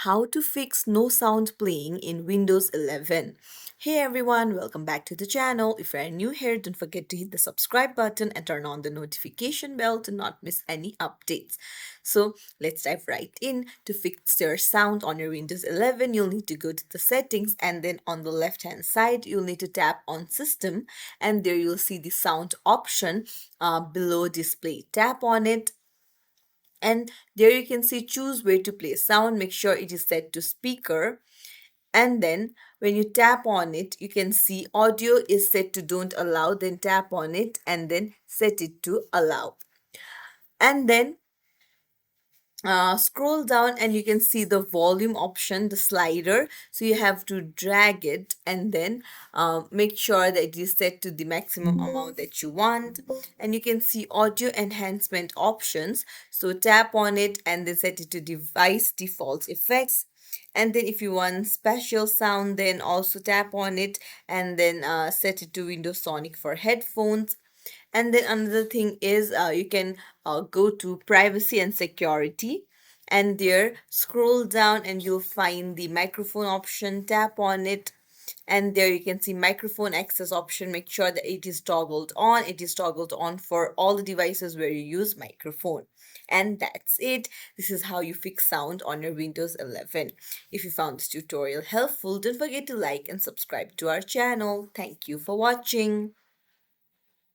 How to fix no sound playing in Windows 11. Hey everyone, welcome back to the channel. If you're new here, don't forget to hit the subscribe button and turn on the notification bell to not miss any updates. So let's dive right in. To fix your sound on your Windows 11, you'll need to go to the settings, and then on the left hand side, you'll need to tap on system, and there you'll see the sound option below display. Tap on it, and there you can see choose where to play sound. Make sure it is set to speaker, and then when you tap on it, you can see audio is set to don't allow. Then tap on it and then set it to allow, and then scroll down and you can see the volume option, the slider. So you have to drag it and then make sure that it is set to the maximum amount that you want. And you can see audio enhancement options. So tap on it and then set it to device default effects. And then if you want special sound, then also tap on it and then set it to Windows Sonic for headphones. And then another thing is you can go to privacy and security, and there scroll down and you'll find the microphone option. Tap on it, and there you can see microphone access option. Make sure that it is toggled on. It is toggled on for all the devices where you use microphone. And that's it. This is how you fix sound on your Windows 11. If you found this tutorial helpful, don't forget to like and subscribe to our channel. Thank you for watching.